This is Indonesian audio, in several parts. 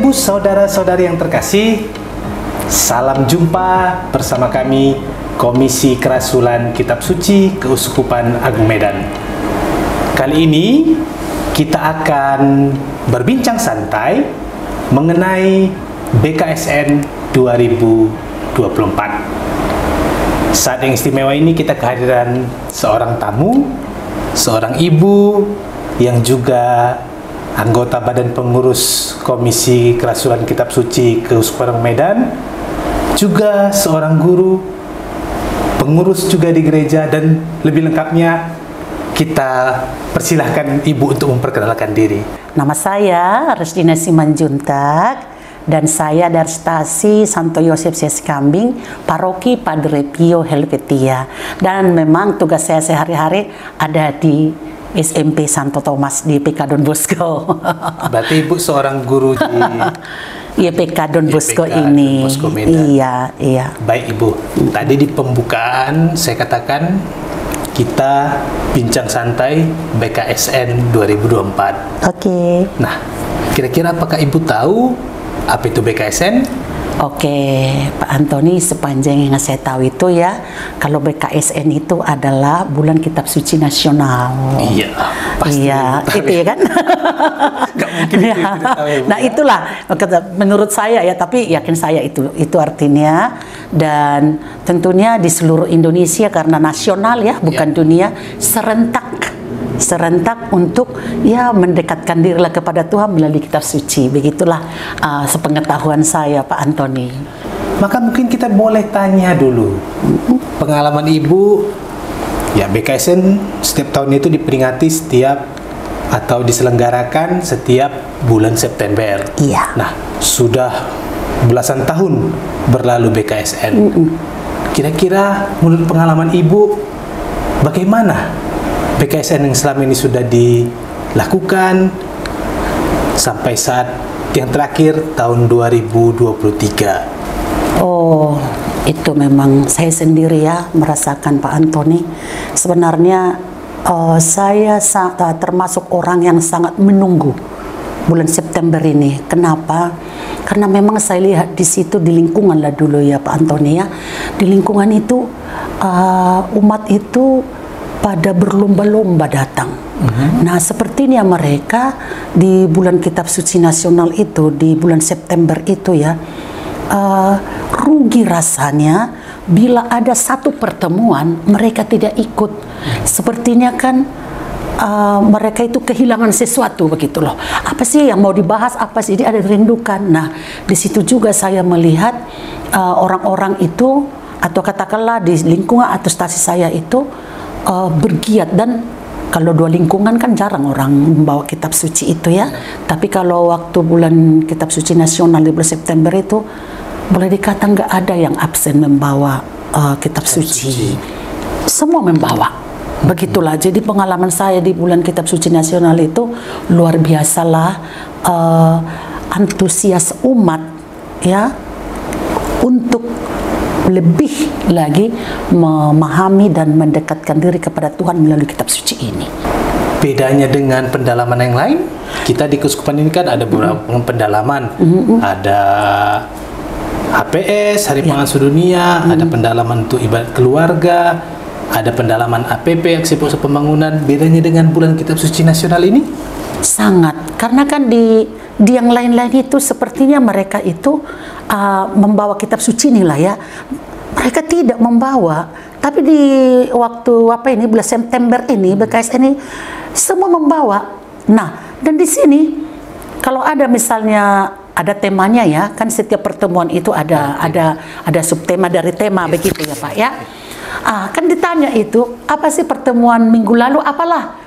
Bapak Ibu, saudara-saudari yang terkasih, salam jumpa bersama kami Komisi Kerasulan Kitab Suci Keuskupan Agung Medan. Kali ini kita akan berbincang santai mengenai BKSN 2024. Saat yang istimewa ini kita kehadiran seorang tamu, seorang ibu yang juga anggota Badan Pengurus Komisi Kerasulan Kitab Suci Keuskupan Medan, juga seorang guru, pengurus juga di gereja, dan lebih lengkapnya kita persilahkan Ibu untuk memperkenalkan diri. Nama saya Resdina Simanjuntak dan saya dari stasi Santo Yosef Siskambing, Paroki Padre Pio Helvetia. Dan memang tugas saya sehari-hari ada di SMP Santo Thomas di PK Don Bosco. Berarti Ibu seorang guru di PK Don Bosco YPK ini. Don Bosco Medan. Iya. Baik Ibu, tadi di pembukaan saya katakan kita bincang santai BKSN 2024. Oke. Nah, kira-kira apakah Ibu tahu apa itu BKSN? Oke, Pak Antoni, sepanjang yang saya tahu itu ya, kalau BKSN itu adalah Bulan Kitab Suci Nasional. Iya, pasti. Iya, itu ya kan? Gak mungkin ya. itu tidak tahu ya, Bu, Nah ya? itulah, menurut saya ya, tapi yakin saya itu artinya, dan tentunya di seluruh Indonesia karena nasional ya, bukan dunia, serentak untuk ya mendekatkan dirilah kepada Tuhan melalui kitab suci. Begitulah sepengetahuan saya, Pak Antoni. Maka mungkin kita boleh tanya dulu pengalaman Ibu. Ya, BKSN setiap tahun itu diperingati setiap atau diselenggarakan setiap bulan September. Iya. Nah, sudah belasan tahun berlalu BKSN. Kira-kira menurut pengalaman Ibu, bagaimana BKSN yang selama ini sudah dilakukan sampai saat yang terakhir tahun 2023? Oh, itu memang saya sendiri ya merasakan, Pak Antoni. Sebenarnya saya termasuk orang yang sangat menunggu bulan September ini. Kenapa? Karena memang saya lihat di situ di lingkungan lah dulu ya, Pak Antoni ya. Di lingkungan itu umat itu pada berlomba-lomba datang. Nah, sepertinya mereka di bulan Kitab Suci Nasional itu, di bulan September itu ya, rugi rasanya bila ada satu pertemuan mereka tidak ikut. Sepertinya kan mereka itu kehilangan sesuatu begitu loh. Apa sih yang mau dibahas? Apa sih dia ada rindukan? Nah, di situ juga saya melihat orang-orang itu, atau katakanlah di lingkungan atau stasi saya itu bergiat. Dan kalau dua lingkungan kan jarang orang membawa kitab suci itu ya. Tapi kalau waktu bulan kitab suci nasional di bulan September itu, boleh dikata nggak ada yang absen membawa kitab suci. Semua membawa. Begitulah. Jadi pengalaman saya di bulan kitab suci nasional itu luar biasalah, antusias umat ya untuk lebih lagi memahami dan mendekatkan diri kepada Tuhan melalui kitab suci ini. Bedanya dengan pendalaman yang lain, kita di Keuskupan ini kan ada beberapa pendalaman. Ada HPS, Hari Pengasuh Dunia, ada pendalaman untuk ibadat keluarga, ada pendalaman APP, Aksi Proses Pembangunan. Bedanya dengan bulan kitab suci nasional ini? Sangat, karena kan di yang lain-lain itu sepertinya mereka itu membawa kitab suci inilah ya. Mereka tidak membawa, tapi di waktu bulan September ini BKS ini semua membawa. Nah, dan di sini kalau ada misalnya ada temanya ya, kan setiap pertemuan itu ada subtema dari tema begitu ya Pak ya. Kan ditanya itu apa sih pertemuan minggu lalu, apalah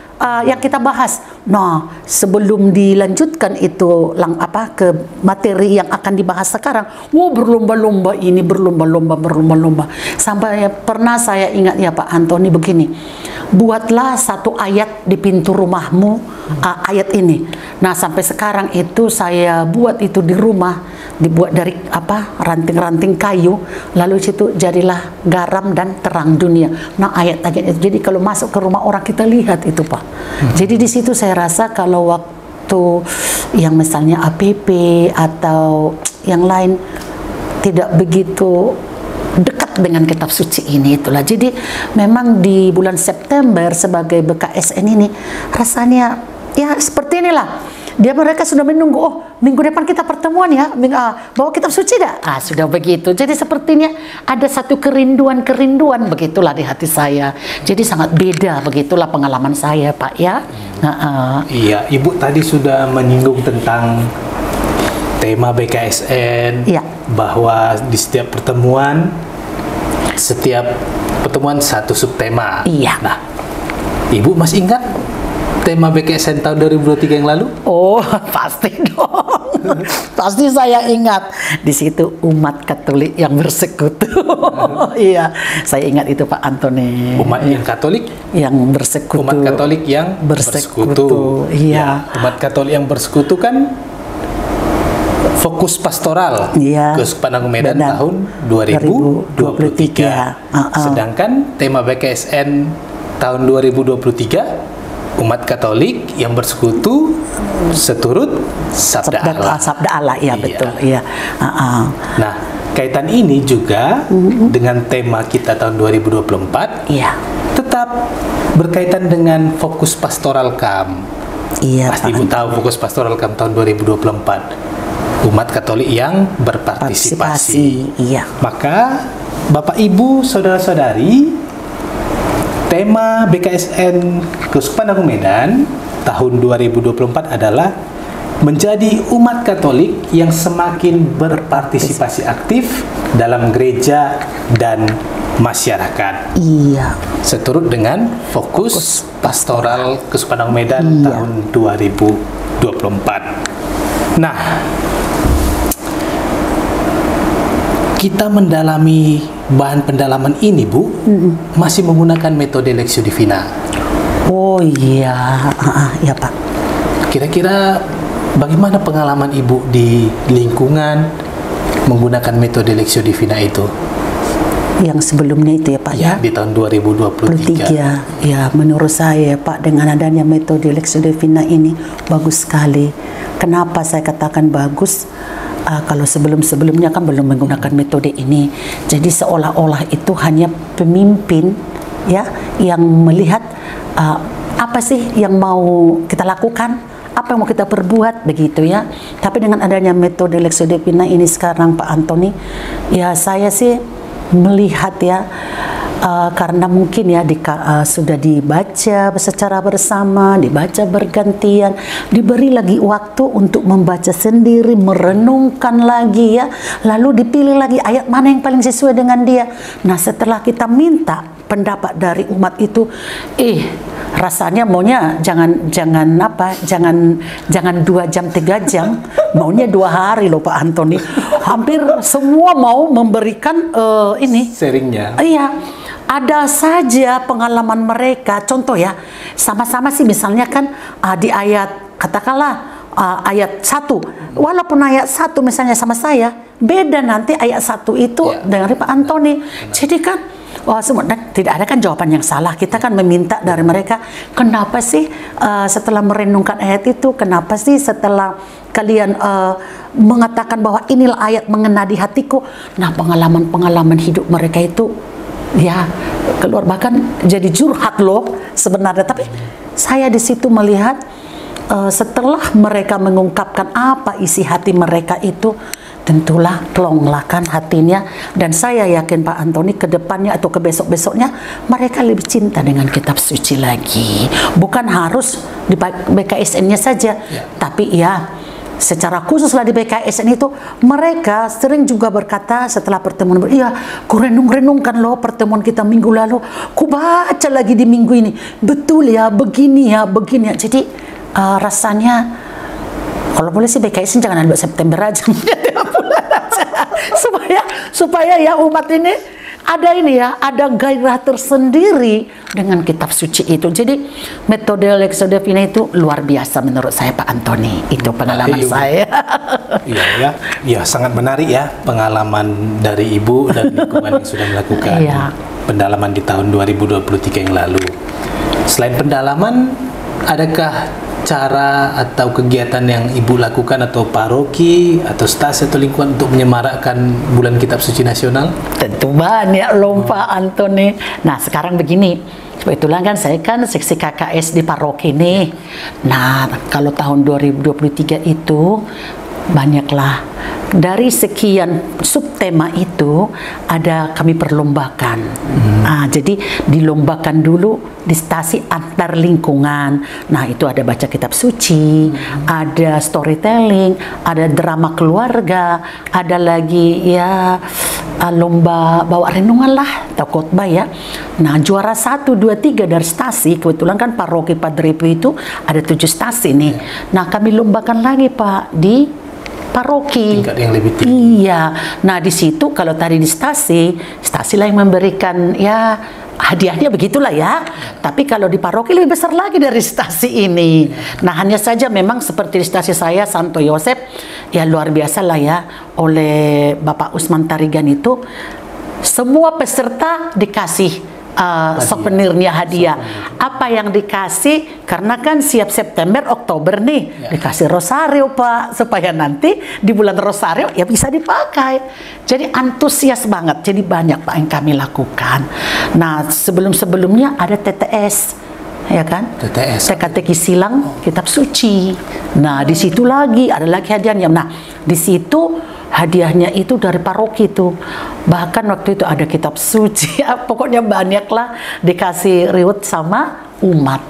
yang kita bahas. Nah, sebelum dilanjutkan itu ke materi yang akan dibahas sekarang, berlomba-lomba ini, berlomba-lomba. Sampai pernah saya ingat ya Pak Antoni begini, buatlah satu ayat di pintu rumahmu, ayat ini. Nah, sampai sekarang itu saya buat itu di rumah, dibuat dari ranting-ranting kayu, lalu situ jadilah garam dan terang dunia. Nah, ayat-ayat itu, jadi kalau masuk ke rumah orang kita lihat itu Pak. Jadi di situ saya rasa kalau waktu yang misalnya APP atau yang lain tidak begitu dekat dengan kitab suci ini, itulah. Jadi memang di bulan September sebagai BKSN ini rasanya ya seperti inilah. Mereka sudah menunggu, oh minggu depan kita pertemuan ya, bawa kitab suci dah. Sudah begitu. Jadi sepertinya ada satu kerinduan begitulah di hati saya. Jadi sangat beda, begitulah pengalaman saya, Pak ya. Iya, Ibu tadi sudah menyinggung tentang tema BKSN, ya, bahwa di setiap pertemuan satu subtema. Iya. Nah, Ibu masih ingat tema BKSN tahun 2023 yang lalu? Oh, pasti dong. Pasti saya ingat. Di situ umat Katolik yang bersekutu. Iya, saya ingat itu Pak Antoni. Umat yang Katolik yang bersekutu. Umat Katolik yang bersekutu. Iya. Umat Katolik yang bersekutu kan fokus pastoral Keuskupan Agung Medan tahun 2023. Sedangkan tema BKSN tahun 2023 umat Katolik yang bersekutu seturut Sabda Allah. Sabda Allah, ya, betul. Iya. Nah, kaitan ini juga dengan tema kita tahun 2024, tetap berkaitan dengan fokus pastoral KAM. Iya. Pasti Ibu tahu fokus pastoral KAM tahun 2024. Umat Katolik yang berpartisipasi. Iya. Maka Bapak Ibu, saudara-saudari, tema BKSN Keuskupan Agung Medan tahun 2024 adalah menjadi umat Katolik yang semakin berpartisipasi aktif dalam gereja dan masyarakat. Iya. Seturut dengan fokus pastoral Keuskupan Agung Medan tahun 2024. Nah, kita mendalami bahan pendalaman ini, Bu, masih menggunakan metode Lectio Divina. Oh iya, ya Pak. Kira-kira bagaimana pengalaman Ibu di lingkungan menggunakan metode Lectio Divina itu? Yang sebelumnya itu ya Pak ya? Di tahun 2023. Ya, menurut saya Pak, dengan adanya metode Lectio Divina ini bagus sekali. Kenapa saya katakan bagus? Kalau sebelum-sebelumnya kan belum menggunakan metode ini, jadi seolah-olah itu hanya pemimpin ya yang melihat apa sih yang mau kita lakukan, apa yang mau kita perbuat, begitu ya. Tapi dengan adanya metode Lectio Divina ini sekarang Pak Antoni, ya saya sih melihat ya, karena mungkin ya sudah dibaca secara bersama, dibaca bergantian, diberi lagi waktu untuk membaca sendiri, merenungkan lagi ya, lalu dipilih lagi ayat mana yang paling sesuai dengan dia. Nah, setelah kita minta pendapat dari umat itu, rasanya maunya jangan 2 jam 3 jam, maunya 2 hari loh Pak Antoni. Hampir semua mau memberikan ini sharingnya. Iya. Ada saja pengalaman mereka, contoh ya, sama-sama sih misalnya kan di ayat, katakanlah ayat 1, walaupun ayat 1 misalnya sama saya, beda nanti ayat 1 itu dengan Pak Antoni. Jadi kan semua, dan tidak ada kan jawaban yang salah. Kita kan meminta dari mereka, kenapa sih setelah merenungkan ayat itu, kenapa sih setelah kalian mengatakan bahwa inilah ayat mengena di hatiku. Nah, pengalaman-pengalaman hidup mereka itu ya keluar, bahkan jadi curhat loh sebenarnya. Tapi saya di situ melihat setelah mereka mengungkapkan apa isi hati mereka itu, tentulah plonglakan hatinya. Dan saya yakin Pak Antoni ke depannya atau ke besok-besoknya mereka lebih cinta dengan kitab suci lagi. Bukan harus di BKSN-nya saja, tapi ya secara khususlah di BKSN itu mereka sering juga berkata setelah pertemuan, ku renungkan loh pertemuan kita minggu lalu, ku baca lagi di minggu ini, betul ya, begini ya. Jadi rasanya kalau boleh sih BKSN jangan ambil September aja, supaya ya umat ini ada ada gairah tersendiri dengan kitab suci itu. Jadi metode Lectio Divina itu luar biasa menurut saya Pak Antoni. Itu pengalaman saya. Iya, sangat menarik ya pengalaman dari Ibu dan lingkungan yang sudah melakukan pendalaman di tahun 2023 yang lalu. Selain pendalaman, adakah cara atau kegiatan yang Ibu lakukan atau paroki atau stasi atau lingkungan untuk menyemarakkan Bulan Kitab Suci Nasional? Tentu banyak loh Pak Antoni. Nah sekarang begini, kebetulan kan saya kan seksi KKS di paroki nih. Nah kalau tahun 2023 itu banyaklah, dari sekian subtema itu ada kami perlombakan. Jadi dilombakan dulu di stasi antar lingkungan. Nah itu ada baca kitab suci, ada storytelling, ada drama keluarga, ada lagi ya lomba bawa renungan lah atau khotbah ya. Nah juara 1, 2, 3 dari stasi, kebetulan kan paroki Padre Pio itu ada 7 stasi nih. Nah kami lombakan lagi Pak di paroki. Tingkat yang lebih tinggi. Iya. Nah di situ kalau tadi di stasi lah yang memberikan ya hadiahnya begitulah ya. Tapi kalau di paroki lebih besar lagi dari stasi ini. Nah hanya saja memang seperti di stasi saya Santo Yosef ya luar biasa lah ya, oleh Bapak Usman Tarigan itu semua peserta dikasih souvenirnya hadiah. Apa yang dikasih, karena kan siap September Oktober nih dikasih rosario Pak, supaya nanti di bulan rosario ya bisa dipakai. Jadi antusias banget, jadi banyak Pak yang kami lakukan. Nah sebelumnya ada TTS ya kan, teka-teki silang kitab suci. Nah di situ lagi ada lagi hadiahnya. Nah di situ hadiahnya itu dari paroki itu, bahkan waktu itu ada kitab suci ya, pokoknya banyaklah dikasih riwet sama umat.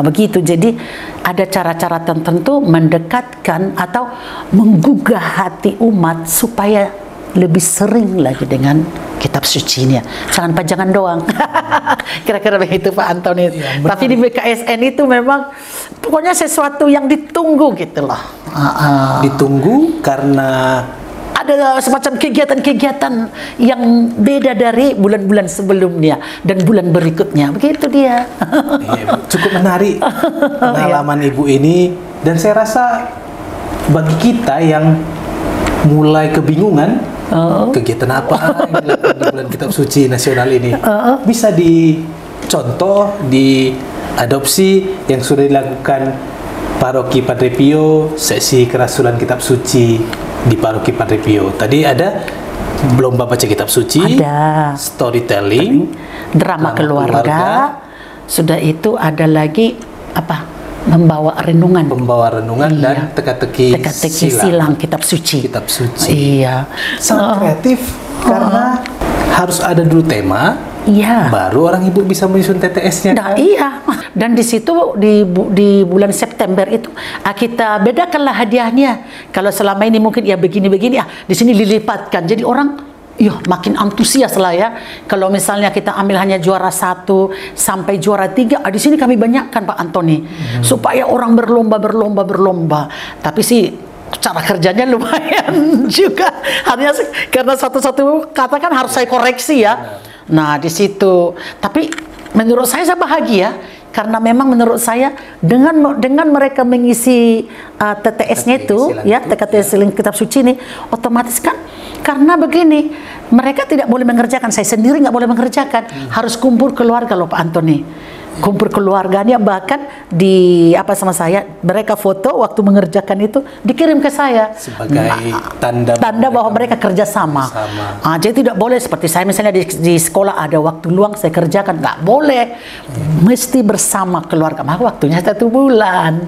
Begitu. Jadi ada cara-cara tertentu mendekatkan atau menggugah hati umat supaya lebih sering lagi dengan kitab sucinya. Jangan pajangan doang. Kira-kira begitu Pak Antoni. Ya, tapi di BKSN itu memang pokoknya sesuatu yang ditunggu gitu loh. Ditunggu karena ada semacam kegiatan-kegiatan yang beda dari bulan-bulan sebelumnya dan bulan berikutnya. Begitu dia. Cukup menarik pengalaman Ibu ini, dan saya rasa bagi kita yang mulai kebingungan kegiatan apa yang dilakukan di Bulan Kitab Suci Nasional ini, bisa dicontoh, diadopsi yang sudah dilakukan Paroki Padre Pio, seksi kerasulan kitab suci di Paroki Padre Pio. Tadi ada lomba baca kitab suci, ada storytelling, drama keluarga. Sudah itu ada lagi apa? Membawa renungan. Dan teka-teki silang kitab suci. Iya. Sangat kreatif karena harus ada dulu tema. Iya. Baru orang Ibu bisa menyusun TTS-nya. Nah, iya. Dan di situ di bulan September itu kita bedakanlah hadiahnya. Kalau selama ini mungkin ya begini-begini, di sini dilipatkan. Jadi orang makin antusias lah ya. Kalau misalnya kita ambil hanya juara 1 sampai juara 3, di sini kami banyakkan Pak Antoni. Supaya orang berlomba. Tapi sih cara kerjanya lumayan juga. Hanya karena satu-satu kata kan harus saya koreksi ya. Nah di situ, tapi menurut saya bahagia karena memang menurut saya dengan mereka mengisi TTS-nya itu ya, TTS silang kitab suci ini, otomatis kan karena begini, mereka tidak boleh mengerjakan, saya sendiri nggak boleh mengerjakan, harus kumpul keluarga loh Pak Antoni. Kumpul keluarganya, bahkan sama saya, mereka foto waktu mengerjakan itu dikirim ke saya sebagai tanda bahwa mereka kerjasama. Jadi tidak boleh seperti saya misalnya di sekolah ada waktu luang saya kerjakan, nggak boleh, mesti bersama keluarga. Maka waktunya 1 bulan.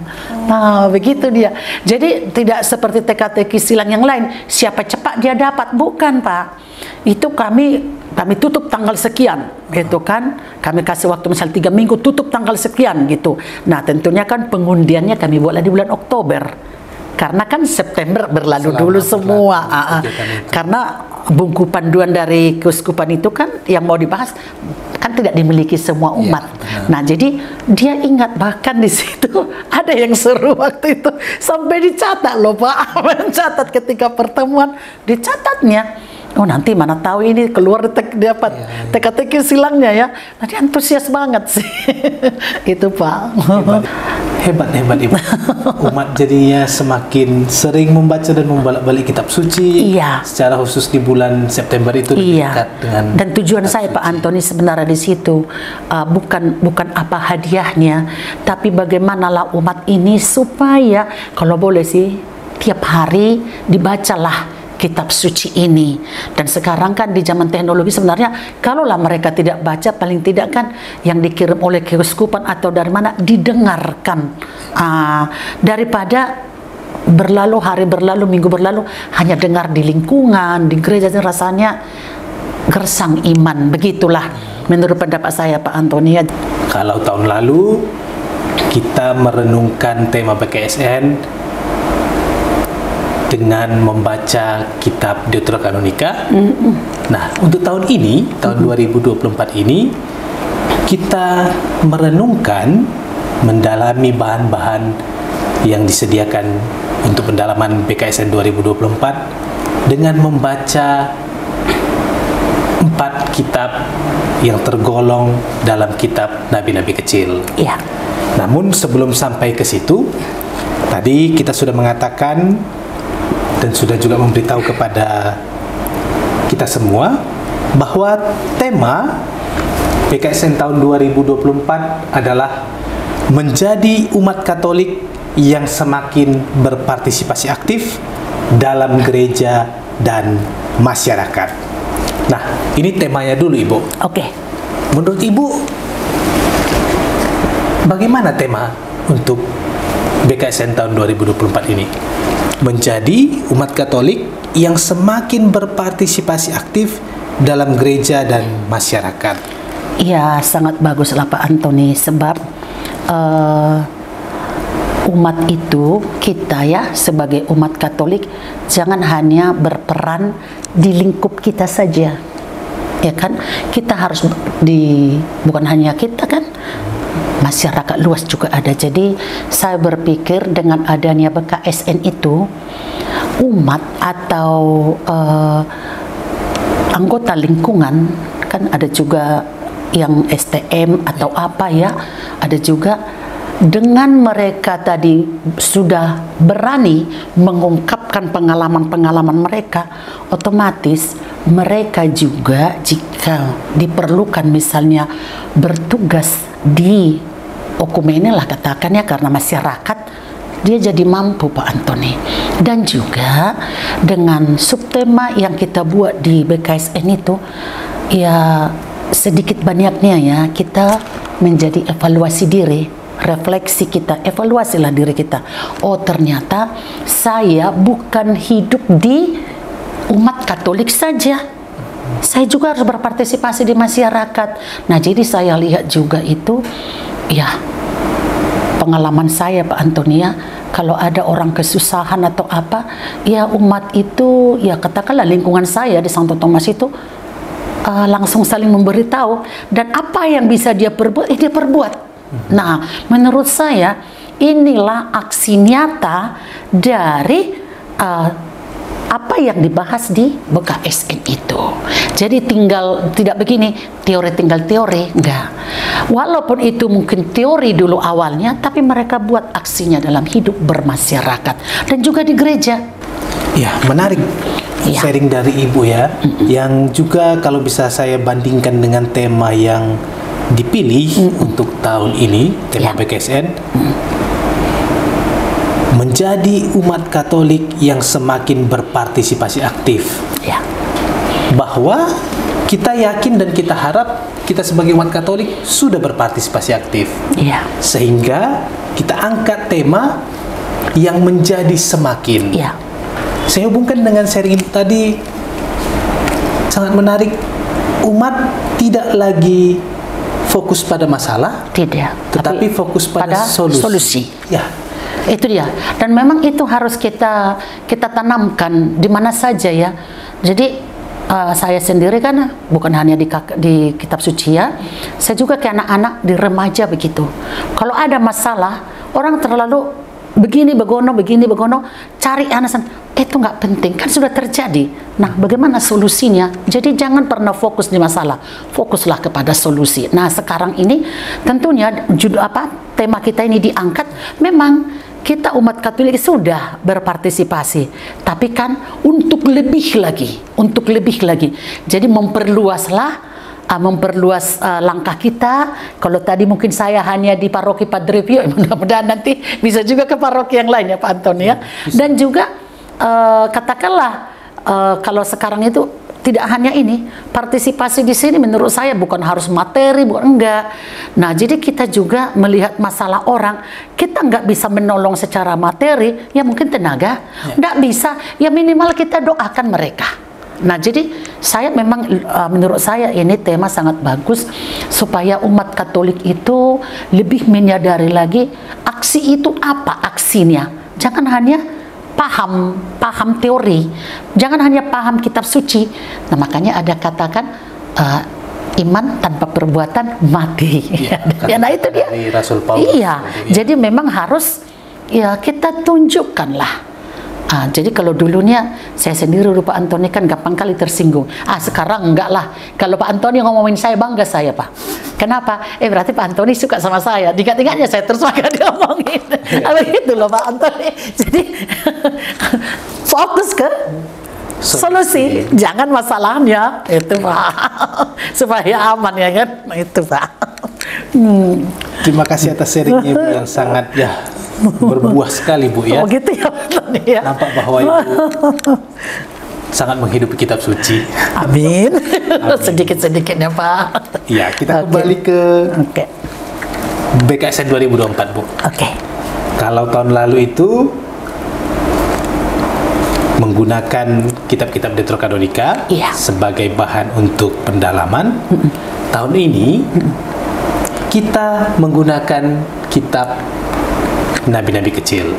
Nah begitu dia. Jadi tidak seperti teka-teki silang yang lain, siapa cepat dia dapat, bukan Pak. Itu kami tutup tanggal sekian gitu kan, kami kasih waktu misal 3 minggu, tutup tanggal sekian gitu. Nah tentunya kan pengundiannya kami buatlah di bulan Oktober karena kan September berlalu dulu semua. Karena buku panduan dari keuskupan itu kan yang mau dibahas kan tidak dimiliki semua umat. Nah jadi dia ingat, bahkan di situ ada yang seru waktu itu sampai dicatat loh Pak. Mencatat ketika pertemuan, dicatatnya. Oh nanti mana tahu ini keluar dapat teka-teki silangnya ya. Nanti antusias banget sih. Itu Pak. Hebat Ibu. Umat jadinya semakin sering membaca dan membolak-balik kitab suci. Iya. Secara khusus di bulan September itu Iya. dekat dengan Dan tujuan kitab saya suci. Pak Antoni sebenarnya di situ bukan apa hadiahnya, tapi bagaimanalah umat ini supaya kalau boleh sih tiap hari dibacalah kitab suci ini. Dan sekarang kan di zaman teknologi sebenarnya kalaulah mereka tidak baca, paling tidak kan yang dikirim oleh keuskupan atau dari mana didengarkan, daripada berlalu hari berlalu minggu berlalu hanya dengar di lingkungan di gereja, rasanya gersang iman. Begitulah menurut pendapat saya Pak Antoni. Kalau tahun lalu kita merenungkan tema BKSN dengan membaca kitab Deuterokanonika. Nah, untuk tahun ini, tahun 2024 ini, kita merenungkan, mendalami bahan-bahan yang disediakan untuk pendalaman BKSN 2024 dengan membaca 4 kitab yang tergolong dalam kitab Nabi-Nabi kecil. Ya. Namun sebelum sampai ke situ, tadi kita sudah mengatakan dan sudah juga memberitahu kepada kita semua bahwa tema BKSN tahun 2024 adalah menjadi umat Katolik yang semakin berpartisipasi aktif dalam gereja dan masyarakat. Nah, ini temanya dulu Ibu. Oke. Menurut Ibu, bagaimana tema untuk BKSN tahun 2024 ini? Menjadi umat Katolik yang semakin berpartisipasi aktif dalam gereja dan masyarakat. Ya, sangat baguslah Pak Antoni, sebab umat itu, kita ya sebagai umat Katolik, jangan hanya berperan di lingkup kita saja, ya kan? Kita harus bukan hanya kita kan, masyarakat luas juga ada. Jadi saya berpikir dengan adanya BKSN itu, umat atau anggota lingkungan, kan ada juga yang STM atau apa ya, ada juga dengan mereka tadi sudah berani mengungkapkan pengalaman-pengalaman mereka, otomatis mereka juga jika diperlukan misalnya bertugas di okumene lah katakan ya, karena masyarakat, dia jadi mampu Pak Antoni. Dan juga dengan subtema yang kita buat di BKSN itu, ya sedikit banyaknya ya kita menjadi evaluasi diri, refleksi kita, evaluasilah diri kita. Oh, ternyata saya bukan hidup di umat Katolik saja, saya juga harus berpartisipasi di masyarakat. Nah, jadi saya lihat juga itu, ya pengalaman saya Pak Antonia, kalau ada orang kesusahan atau apa, ya umat itu, ya katakanlah lingkungan saya di Santo Thomas itu, langsung saling memberitahu, dan apa yang bisa dia perbuat, dia perbuat. Nah, menurut saya inilah aksi nyata dari apa yang dibahas di BKSN itu. Jadi tidak begini, teori tinggal teori, enggak. Walaupun itu mungkin teori dulu awalnya, tapi mereka buat aksinya dalam hidup bermasyarakat dan juga di gereja. Ya, menarik. Ya. Sharing dari Ibu ya, yang juga kalau bisa saya bandingkan dengan tema yang dipilih untuk tahun ini, tema BKSN, menjadi umat Katolik yang semakin berpartisipasi aktif. Ya. Bahwa kita yakin dan kita harap kita sebagai umat Katolik sudah berpartisipasi aktif. Ya. Sehingga kita angkat tema yang menjadi semakin. Ya. Saya hubungkan dengan sharing itu tadi, sangat menarik. Umat tidak lagi fokus pada masalah, tetapi fokus pada solusi. Ya. Itu dia. Dan memang itu harus kita tanamkan di mana saja ya. Jadi saya sendiri kan bukan hanya di kitab suci ya, saya juga ke anak-anak di remaja begitu. Kalau ada masalah, orang terlalu begini begono, cari alasan itu nggak penting, kan sudah terjadi. Nah, bagaimana solusinya? Jadi jangan pernah fokus di masalah, fokuslah kepada solusi. Nah, sekarang ini tentunya tema kita ini diangkat. Memang kita umat Katolik sudah berpartisipasi, tapi kan untuk lebih lagi. Jadi memperluas langkah kita. Kalau tadi mungkin saya hanya di paroki Padre Pio, mudah-mudahan nanti bisa juga ke paroki yang lain ya Pak Antoni ya. Dan juga katakanlah kalau sekarang itu tidak hanya ini, partisipasi di sini menurut saya bukan harus materi, bukan enggak. Nah, jadi kita juga melihat masalah orang, kita nggak bisa menolong secara materi, ya mungkin tenaga, nggak bisa, ya minimal kita doakan mereka. Nah, jadi saya memang menurut saya ini tema sangat bagus supaya umat Katolik itu lebih menyadari lagi aksi itu apa aksinya. Jangan hanya paham teori, jangan hanya paham kitab suci. Nah, makanya ada katakan iman tanpa perbuatan mati. Ya, nah itu dia. Rasul Paulus. Iya, jadi memang harus ya kita tunjukkanlah. Jadi kalau dulunya saya sendiri Pak Antoni kan gampang kali tersinggung. Sekarang enggak lah. Kalau Pak Antoni ngomongin saya, bangga saya Pak. Kenapa? Berarti Pak Antoni suka sama saya. Diingat-ingatnya saya terus makan diomongin. Begitu loh Pak Antoni. Jadi fokus ke solusi, jangan masalahnya. Itu Pak. Supaya aman ya kan. Itu Pak. Terima kasih atas sharingnya Bu yang sangat berbuah sekali Bu ya. Oh gitu ya Pak Antoni ya. Nampak bahwa Ibu sangat menghidupi kitab suci. Amin. Sedikit-sedikitnya Pak. Iya, kita kembali ke BKSN 2024 Bu. Kalau tahun lalu itu menggunakan kitab-kitab Deuterokanonica sebagai bahan untuk pendalaman. Tahun ini kita menggunakan kitab nabi-nabi kecil.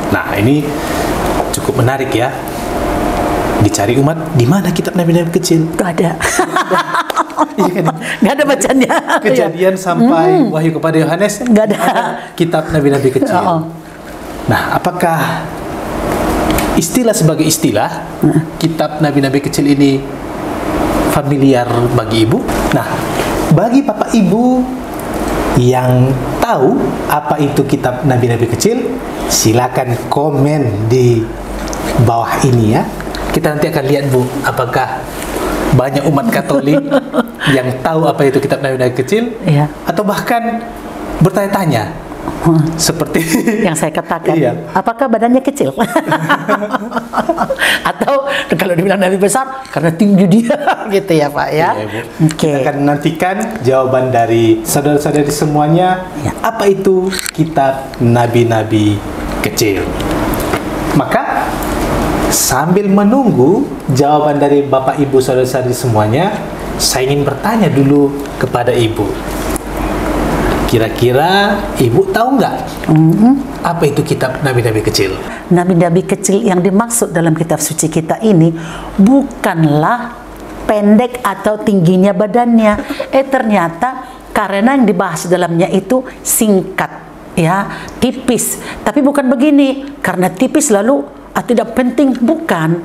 Nah, ini cukup menarik ya. Dicari umat, di mana kitab nabi-nabi kecil? Gak ada. Gak ada bacanya. Kejadian sampai Wahyu kepada Yohanes, gak ada kitab nabi-nabi kecil. Nah, apakah istilah sebagai istilah kitab nabi-nabi kecil ini familiar bagi Ibu? Nah, bagi Bapak Ibu yang tahu apa itu kitab nabi-nabi kecil, silakan komen di bawah ini ya. Kita nanti akan lihat Bu, apakah banyak umat Katolik yang tahu apa itu kitab nabi-nabi kecil, atau bahkan bertanya-tanya seperti yang saya katakan, apakah badannya kecil? Atau kalau dibilang nabi besar karena tinggi dia, gitu ya Pak ya. Kita akan nantikan jawaban dari saudara-saudari semuanya. Apa itu kitab nabi-nabi kecil? Maka sambil menunggu jawaban dari Bapak Ibu saudara-saudari semuanya, saya ingin bertanya dulu kepada Ibu. Kira-kira Ibu tahu nggak apa itu kitab nabi-nabi kecil? Nabi-nabi kecil yang dimaksud dalam kitab suci kita ini bukanlah pendek atau tingginya badannya. Ternyata karena yang dibahas dalamnya itu singkat, ya, tipis. Tapi bukan begini, karena tipis lalu tidak penting, bukan.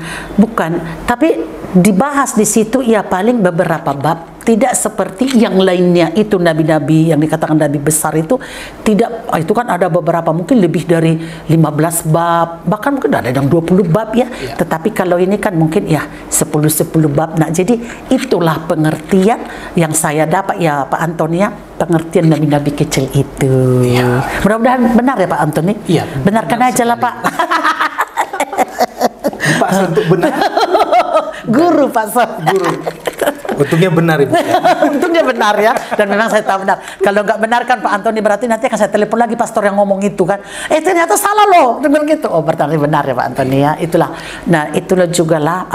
Tapi dibahas di situ ya paling beberapa bab. Tidak seperti yang lainnya itu nabi-nabi yang dikatakan nabi besar itu tidak, itu kan ada beberapa mungkin lebih dari 15 bab, bahkan mungkin ada yang 20 bab ya. Tetapi kalau ini kan mungkin ya 10 bab. Nah, jadi itulah pengertian yang saya dapat ya Pak Antoni ya, pengertian nabi-nabi kecil itu. Mudah-mudahan benar ya Pak Antoni. Benarkan aja lah Pak. Pak untuk benar. Guru Pak Guru. Untungnya benar Ibu ya. Untungnya benar ya. Dan memang saya tahu benar. Kalau nggak benar kan Pak Antoni, berarti nanti akan saya telepon lagi pastor yang ngomong itu kan. Ternyata salah loh. Dengan gitu. Oh, berarti benar ya Pak Antoni ya. Itulah. Nah, itulah juga lah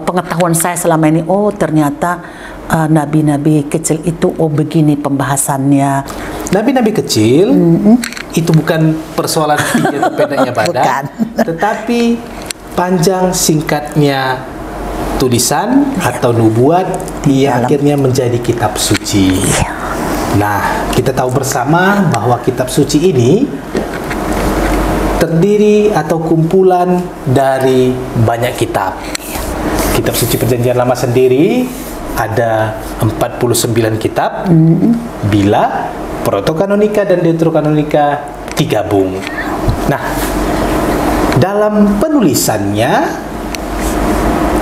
pengetahuan saya selama ini. Oh, ternyata nabi-nabi kecil itu begini pembahasannya. Nabi-nabi kecil itu bukan persoalan tinggi atau pendeknya badan, tetapi panjang singkatnya tulisan atau nubuat yang akhirnya menjadi kitab suci. Nah, kita tahu bersama bahwa kitab suci ini terdiri atau kumpulan dari banyak kitab. Kitab suci Perjanjian Lama sendiri ada 49 kitab, bila Protokanonika dan Deuterokanonika digabung. Nah, dalam penulisannya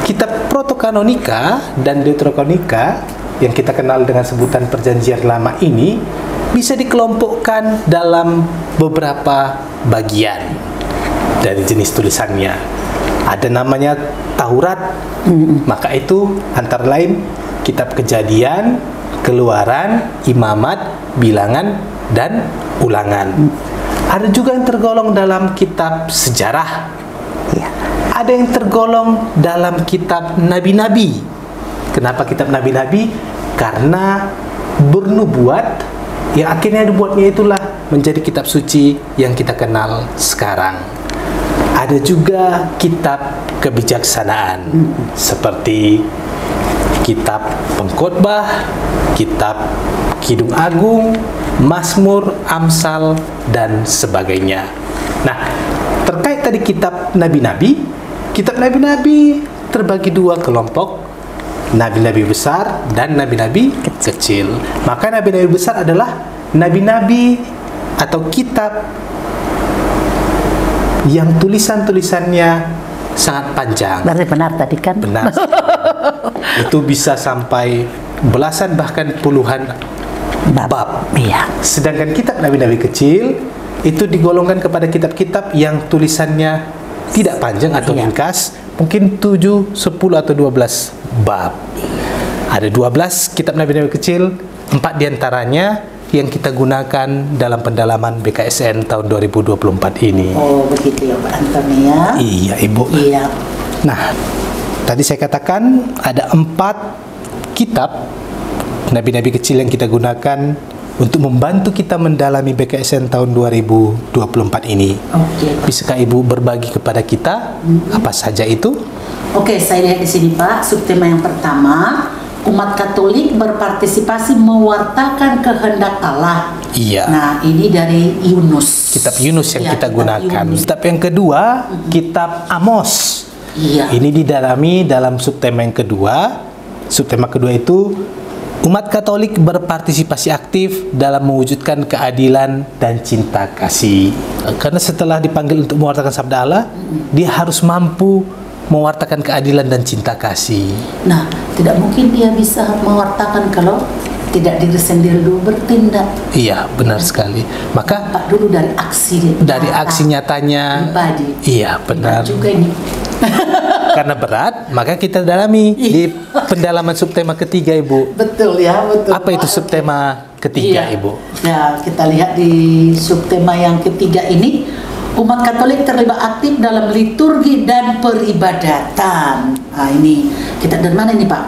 kitab Protokanonika dan Deuterokanonika yang kita kenal dengan sebutan Perjanjian Lama ini bisa dikelompokkan dalam beberapa bagian dari jenis tulisannya. Ada namanya Taurat, maka itu antara lain kitab Kejadian, Keluaran, Imamat, Bilangan, dan Ulangan. Ada juga yang tergolong dalam kitab sejarah. Ada yang tergolong dalam kitab nabi-nabi. Kenapa kitab nabi-nabi? Karena bernubuat yang akhirnya dibuatnya itulah menjadi kitab suci yang kita kenal sekarang. Ada juga kitab kebijaksanaan seperti kitab Pengkhotbah, kitab Kidung Agung, Mazmur, Amsal, dan sebagainya. Nah, terkait tadi kitab nabi-nabi, kitab nabi-nabi terbagi dua kelompok, nabi-nabi besar dan nabi-nabi kecil. Maka nabi-nabi besar adalah nabi-nabi atau kitab yang tulisan-tulisannya sangat panjang. Berarti benar tadi kan? Benar. Itu bisa sampai belasan bahkan puluhan bab. Iya. Sedangkan kitab nabi-nabi kecil itu digolongkan kepada kitab-kitab yang tulisannya tidak panjang atau ringkas, mungkin 7, 10 atau 12 bab. Ada 12 kitab nabi-nabi kecil, 4 diantaranya yang kita gunakan dalam pendalaman BKSN tahun 2024 ini. Oh, begitu ya Pak Antoni ya? Iya, Ibu. Iya. Nah, tadi saya katakan ada 4 kitab nabi-nabi kecil yang kita gunakan untuk membantu kita mendalami BKSN tahun 2024 ini. Oke. Bisakah Ibu berbagi kepada kita apa saja itu? Oke, saya lihat di sini Pak, subtema yang pertama, umat Katolik berpartisipasi mewartakan kehendak Allah. Iya. Nah, ini dari Yunus. Kitab Yunus yang Ya, kita kitab gunakan. Yunus. Kitab yang kedua, kitab Amos. Iya. Ini didalami dalam subtema yang kedua. Subtema kedua itu umat Katolik berpartisipasi aktif dalam mewujudkan keadilan dan cinta kasih. Karena setelah dipanggil untuk mewartakan sabda Allah, dia harus mampu mewartakan keadilan dan cinta kasih. Nah, tidak mungkin dia bisa mewartakan kalau tidak diri sendiri dulu bertindak. Iya, benar sekali. Maka Pak dulu dari aksi nyatanya. pribadi. Iya, benar. Juga ini. Karena berat, maka kita dalami di pendalaman subtema ketiga, Ibu. Betul ya, betul. Apa itu subtema ketiga, Iya. Ibu? Ya, kita lihat di subtema yang ketiga ini, umat Katolik terlibat aktif dalam liturgi dan peribadatan. Nah, ini kita dari mana ini, Pak?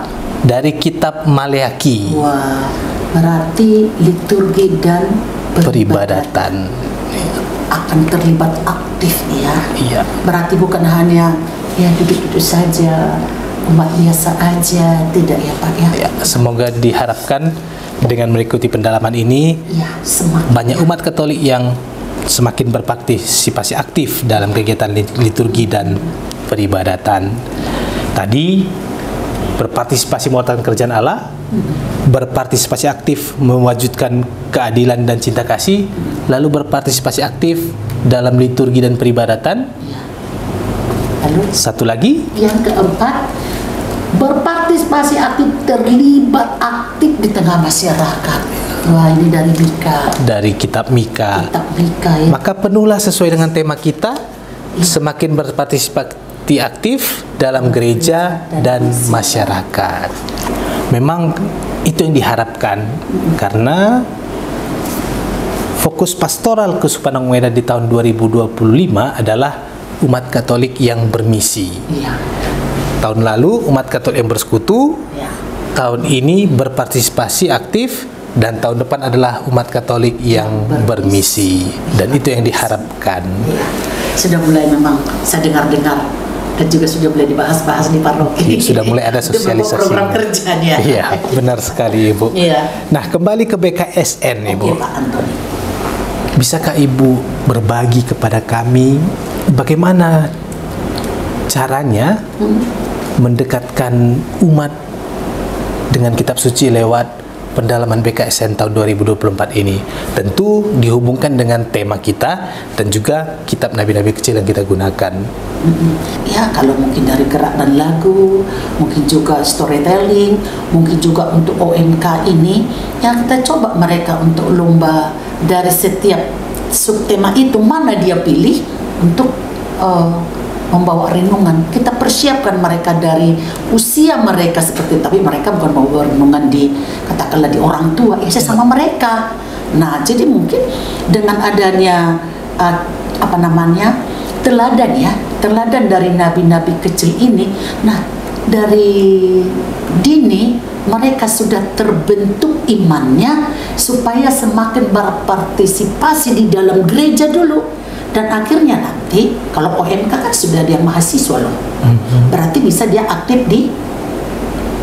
Dari kitab Maleaki. Wah, berarti liturgi dan peribadatan akan terlibat aktif ya. Iya. Berarti bukan hanya ya duduk-duduk saja, umat biasa aja, tidak ya Pak ya? Ya, semoga diharapkan dengan mengikuti pendalaman ini, Ya, semakin banyak umat Katolik yang semakin berpartisipasi aktif dalam kegiatan liturgi dan peribadatan. Tadi berpartisipasi mewartakan kerajaan Allah, berpartisipasi aktif mewujudkan keadilan dan cinta kasih, lalu berpartisipasi aktif dalam liturgi dan peribadatan. Lalu Satu lagi, yang keempat, berpartisipasi aktif, terlibat aktif di tengah masyarakat. Wah, ini dari Mika. dari kitab Mika. Kitab Mika ya. Maka penuhlah sesuai dengan tema kita, semakin berpartisipasi aktif dalam gereja dan masyarakat. Memang itu yang diharapkan, karena fokus pastoral Keuskupan Agung Medan di tahun 2025 adalah umat Katolik yang bermisi. Iya. Tahun lalu umat Katolik yang bersekutu, Ya. tahun ini berpartisipasi aktif, dan tahun depan adalah umat Katolik yang bermisi. Dan itu yang diharapkan. Ya. Sudah mulai memang saya dengar-dengar dan juga sudah mulai dibahas-bahas di paroki. Sudah mulai ada sosialisasi. Program kerjanya. Iya, benar sekali Ibu. Iya. Nah, kembali ke BKSN Ibu. Oke, Pak Antoni. Bisakah Ibu berbagi kepada kami bagaimana caranya mendekatkan umat dengan kitab suci lewat pendalaman BKSN tahun 2024 ini? Tentu dihubungkan dengan tema kita dan juga kitab nabi-nabi kecil yang kita gunakan. Ya, kalau mungkin dari gerak dan lagu, mungkin juga storytelling, mungkin juga untuk OMK ini, yang kita coba mereka untuk lomba dari setiap subtema itu, mana dia pilih untuk membawa renungan. Kita persiapkan mereka dari usia mereka seperti, tapi mereka bukan mau renungan di, katakanlah di orang tua, ya saya sama mereka. Nah, jadi mungkin dengan adanya teladan dari nabi-nabi kecil ini, nah dari dini mereka sudah terbentuk imannya supaya semakin berpartisipasi di dalam gereja dulu. Dan akhirnya nanti, kalau OMK kan sudah dia mahasiswa loh, berarti bisa dia aktif di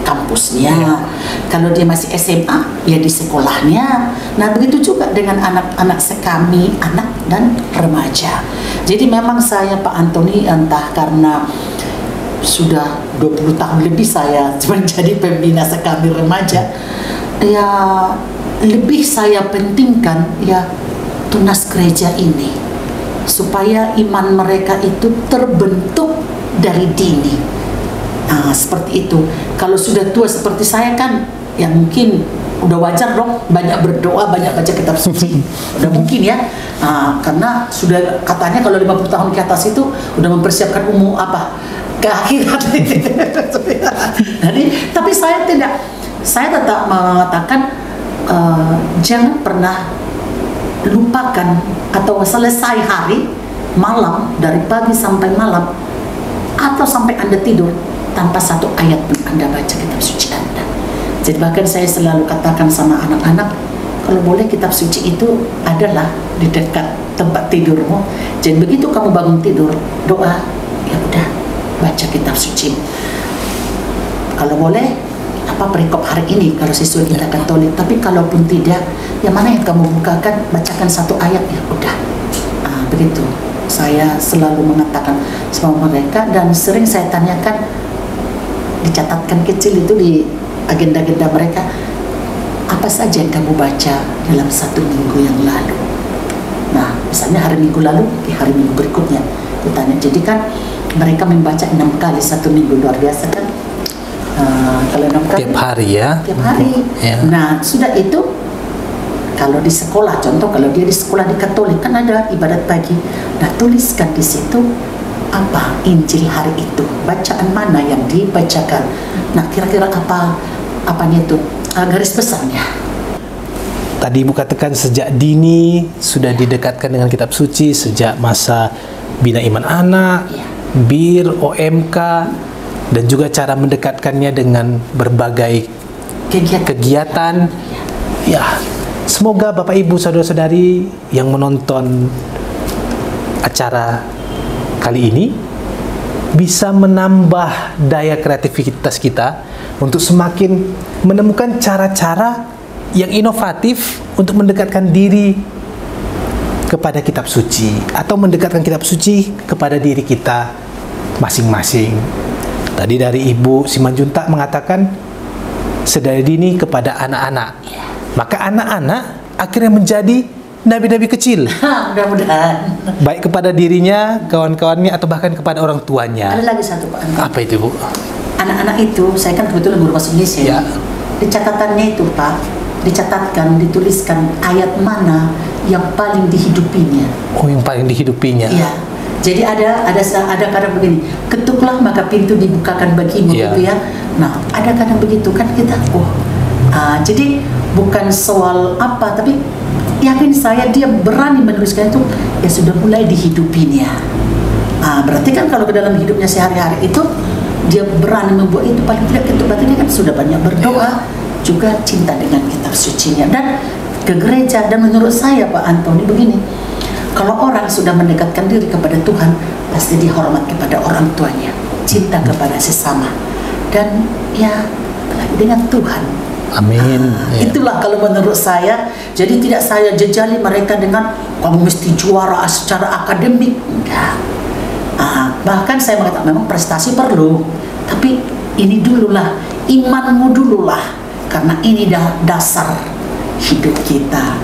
kampusnya. Kalau dia masih SMA, ya di sekolahnya. Nah, begitu juga dengan anak-anak kami, anak dan remaja. Jadi memang saya, Pak Antoni, entah karena sudah 20 tahun lebih saya menjadi pembina sekami remaja, ya lebih saya pentingkan ya tunas gereja ini, supaya iman mereka itu terbentuk dari dini. Nah, seperti itu. Kalau sudah tua seperti saya kan, ya mungkin udah wajar dong, banyak berdoa, banyak baca kitab suci. Udah mungkin ya. Nah, karena sudah katanya kalau 50 tahun ke atas itu udah mempersiapkan ke akhirat. Jadi, tapi saya tidak. Saya tetap mengatakan jangan pernah lupakan atau selesai hari, malam, dari pagi sampai malam, atau sampai Anda tidur tanpa satu ayat pun Anda baca kitab suci Anda. Jadi bahkan saya selalu katakan sama anak-anak, kalau boleh kitab suci itu adalah di dekat tempat tidurmu. Jadi begitu kamu bangun tidur, doa, ya udah baca kitab suci. Kalau boleh perikop hari ini kalau siswa kita Katolik, tapi kalaupun tidak, yang mana yang kamu bukakan, bacakan satu ayat, ya udah. Begitu saya selalu mengatakan sama mereka, dan sering saya tanyakan, dicatatkan kecil itu di agenda-agenda mereka, apa saja yang kamu baca dalam satu minggu yang lalu. Nah, misalnya hari minggu lalu, di hari minggu berikutnya ditanya. Jadi kan mereka membaca 6 kali satu minggu, luar biasa kan. Kalau 6 kali tiap hari ya. Tiap hari. Ya. Nah, sudah itu kalau di sekolah, contoh kalau dia di sekolah di Katolik kan ada ibadat pagi. Nah, tuliskan di situ apa Injil hari itu, bacaan mana yang dibacakan. Nah, kira-kira apanya itu, garis besarnya. Tadi Ibu katakan sejak dini sudah didekatkan dengan kitab suci, sejak masa bina iman anak, BIR, OMK, dan juga cara mendekatkannya dengan berbagai kegiatan. Ya, semoga Bapak Ibu saudara-saudari yang menonton acara kali ini bisa menambah daya kreativitas kita untuk semakin menemukan cara-cara yang inovatif untuk mendekatkan diri kepada kitab suci, atau mendekatkan kitab suci kepada diri kita masing-masing. Tadi dari Ibu Simanjuntak mengatakan sedari dini kepada anak-anak. Maka anak-anak akhirnya menjadi nabi-nabi kecil. Mudah-mudahan. Baik kepada dirinya, kawan-kawannya, atau bahkan kepada orang tuanya. Ada lagi satu, Pak Antoni. Apa itu, Bu? Anak-anak itu, saya kan kebetulan guru bahasa Indonesia. Ya. Di catatannya itu, Pak, dicatatkan, dituliskan ayat mana yang paling dihidupinya. Oh, yang paling dihidupinya. Iya. Jadi ada kadang begini, ketuklah maka pintu dibukakan bagimu, gitu ya. Nah, ada kadang begitu kan kita, jadi bukan soal apa, tapi yakin saya dia berani menuliskan itu, ya sudah mulai dihidupinya. Berarti kan kalau ke dalam hidupnya sehari-hari itu dia berani membuat itu, paling tidak itu berarti dia kan sudah banyak berdoa, juga cinta dengan kitab sucinya dan ke gereja. Dan menurut saya, Pak Antoni, begini, kalau orang sudah mendekatkan diri kepada Tuhan, pasti dihormat kepada orang tuanya. cinta kepada sesama, dan ya apalagi dengan Tuhan. Amin. Itulah kalau menurut saya. Jadi tidak saya jejali mereka dengan kamu mesti juara secara akademik, enggak. Bahkan saya mengatakan memang prestasi perlu, tapi ini dululah, imanmu dululah, karena ini dasar hidup kita.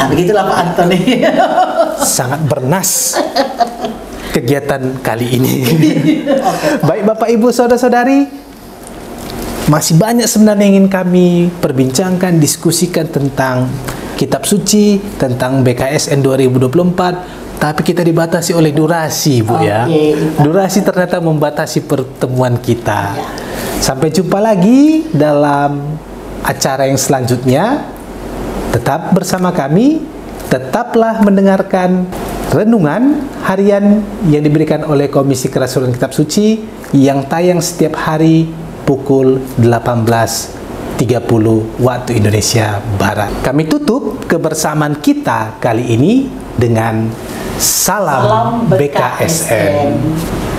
Begitulah Pak Antoni. Sangat bernas kegiatan kali ini. Baik Bapak Ibu Saudara-saudari, masih banyak sebenarnya yang ingin kami perbincangkan, diskusikan tentang Kitab Suci, tentang BKSN 2024, tapi kita dibatasi oleh durasi, Bu, ya. Durasi ternyata membatasi pertemuan kita. Sampai jumpa lagi dalam acara yang selanjutnya. Tetap bersama kami, tetaplah mendengarkan renungan harian yang diberikan oleh Komisi Kerasulan Kitab Suci yang tayang setiap hari pukul 18.30 waktu Indonesia Barat. Kami tutup kebersamaan kita kali ini dengan salam BKSN.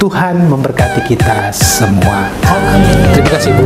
Tuhan memberkati kita semua. Terima kasih, Bu.